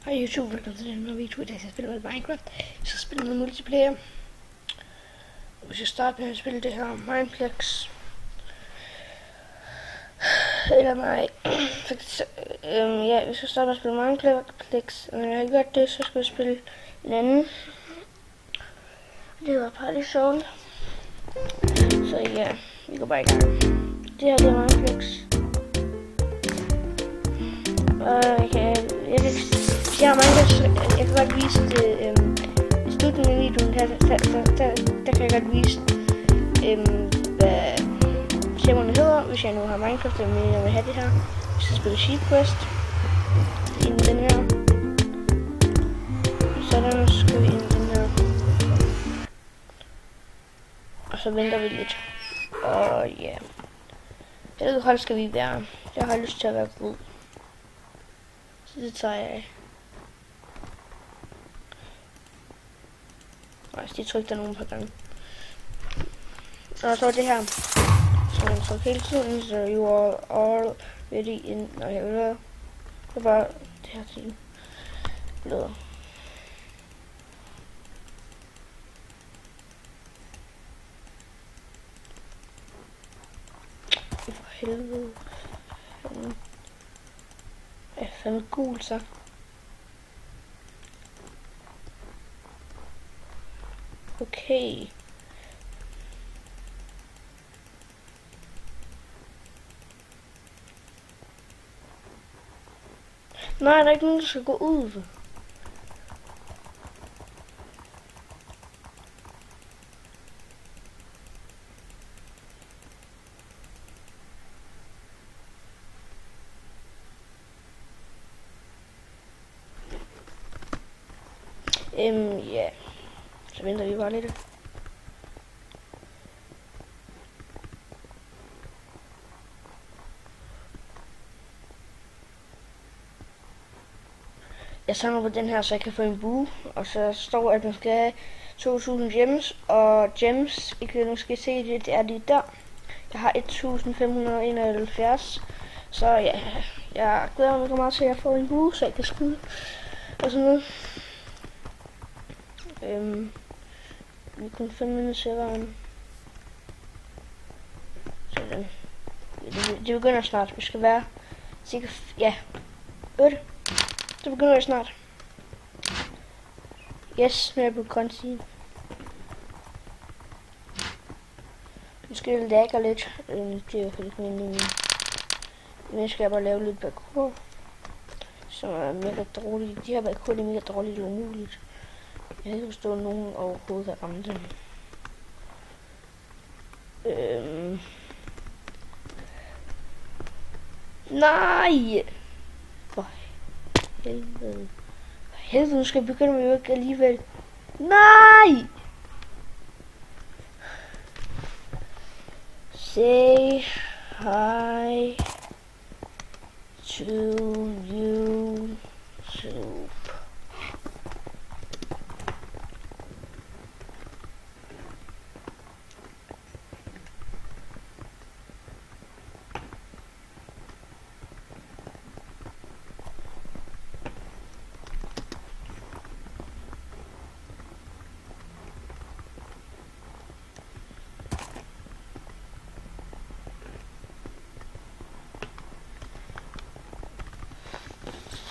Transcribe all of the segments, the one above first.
Hej YouTube, velkommen til den her video. I dag skal jeg spille med Minecraft. Jeg skal spille med multiplayer. Vi skal starte med at spille det her Mineplex. Eller nej. Ja, vi skal starte med at spille Mineplex. Og når jeg har gjort det, så skal vi spille en anden. Det var bare lidt sjovt. Så ja, vi går bare i gang. Det her det er Mineplex. Jeg kan godt vise det i slutningen af videoen. Der kan jeg godt vise hvad serverne hedder, hvis jeg nu har Minecraft, og jeg vil have det her. Vi skal spille Sheep Quest inden den her. Sådan skal vi ind i den her. Og så venter vi lidt. Og ja. Hvilket hold skal vi være? Jeg har lyst til at være god. Så det tager jeg af. Nej, de trykte nogen par gange. Og så det her. Så man trykker hele tiden, så you are all ready in. Nej, jeg vil have. Det er bare det her til bløder. For helvede. Jeg er fandme gul så. Okay. Nej, der er ikke nogen, der skal gå ud. Ja. Så venter vi bare lidt. Jeg samler på den her, så jeg kan få en bue. Og så står at man skal have 2000 gems. Og gems, I kan måske se det, det er lige der. Jeg har 1571. Så ja, jeg glæder mig meget til at få en bue, så jeg kan skyde. Og sådan noget. Vi kun 5 minutter serveren. Sådan. Det begynder snart. Vi skal være cirka, ja, 8. Det begynder snart. Yes, nu er jeg på konti. Måske lagger lidt. Det er i hvert fald ikke meningen. Men skal jeg bare lave lidt parkour. Som er mega dårligt. De her parkour er mega dårligt og umuligt. Jeg kan ikke forstå nogen overhovedet at ramme dem. Nej! For helvede. For helvede, nu skal jeg begynde med ikke alligevel. Nej! Say hi to YouTube.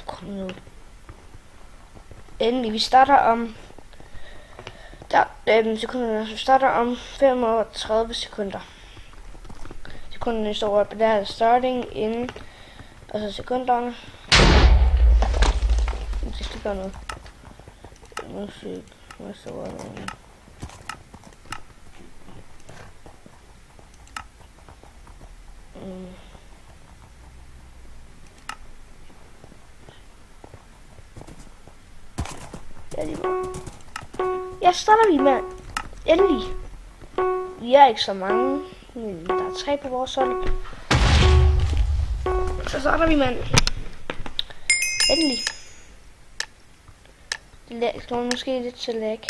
Kom nu. Endelig, vi starter om sekunder, vi starter om 35 sekunder. Sekunderne står op, der er starting in, og så sekunderne. Det skal gøre noget. Musik, hvad står der? Ja, starter vi med. Endelig. Vi er ikke så mange, men der er 3 på vores hold. Så starter vi, mand. Endelig. Det kommer måske lidt til lag.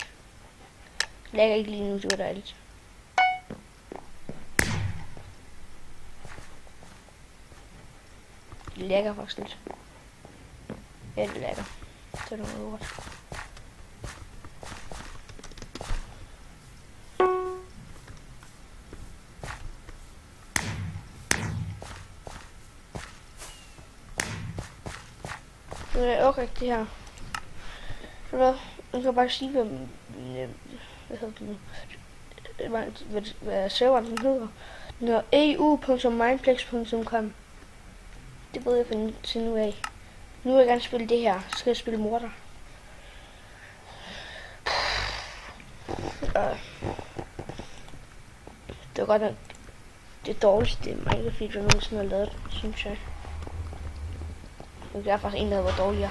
Lagger ikke lige nu, det var dejligt. Det lagger faktisk lidt. Ja, det lagger. Det er noget lort. Det er også rigtigt her. Så hvad? Jeg kan bare sige, hvad hedder det nu? Hvad serveren den hedder. Den hedder eu.mindplex.com. Det ved jeg finde ud af. Nu vil jeg gerne spille det her. Så skal jeg spille morder. Det var godt nok det dårligste Minecraft-video, jeg nogensinde har lavet, synes jeg. Det er faktisk en, der var dårligere.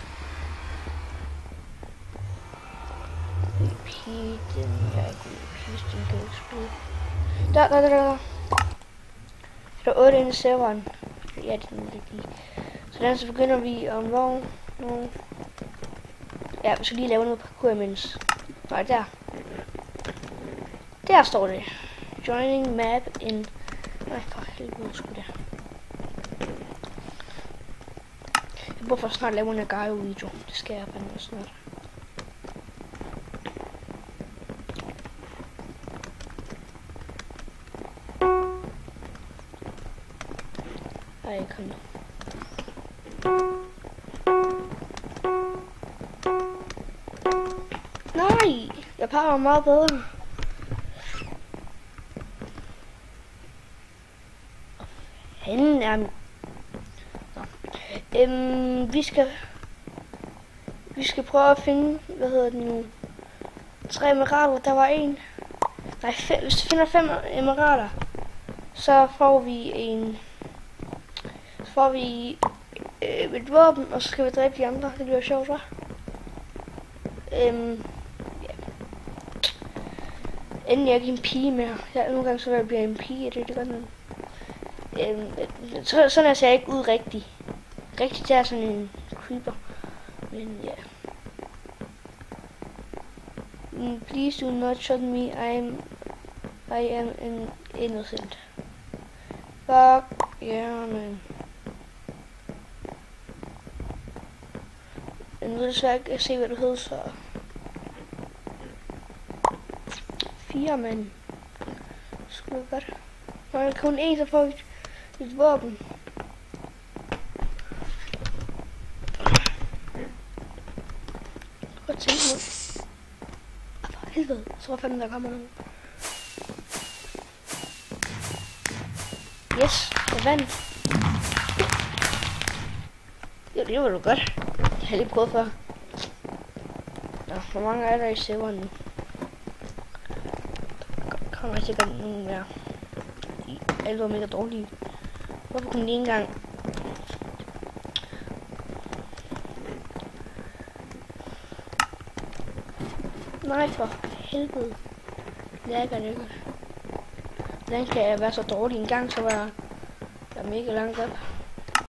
Repeat, den jeg ikke repeat, den kan ikke spille. Der. Der er 8 inde i serveren. Ja, det er den rigtige. Så begynder vi om hvor. Ja, vi skal lige lave noget parkour imens. Nej, der. Der står det. Joining map in... Nej, for helvede sgu det. Jeg burde for snart lave en Agario-video. Det skal jeg fandme snart. Ej, kom nu. Nej! Jeg parer meget bedre. Henden er... Vi skal prøve at finde... Hvad hedder det nu? 3 emeralder. Der var en... Nej, hvis vi finder 5 emeralder, så får vi en... Så får vi et våben, og så skal vi dræbe de andre. Det bliver sjovt, hva'? Ja. Endelig er jeg ikke en pige mere. Nogle gange så vil jeg blive en pige, det gør noget. Sådan ser jeg ikke ud rigtigt. Rigtigt er sådan en creeper. Men ja. Please do not shot me. I am an innocent. Fuck yeah, man. Jeg ved desværre ikke se, hvad du hedder, så... 4 mand. Sgu godt. Når der er kun en, så får vi et våben. Godt tænke mig. For helvede. Jeg tror fandme, der kommer nogen. Yes, jeg vandt. Jo, det var du godt. Jeg har lige prøvet før. Nå, hvor mange er der i serveren nu? Der kommer sikkert nogen mere. Alle var mega dårlige. Hvorfor kunne de ikke engang? Nej, for helvede. Lærker det ikke. Hvordan kan jeg være så dårlig en gang, så var jeg mega langt op.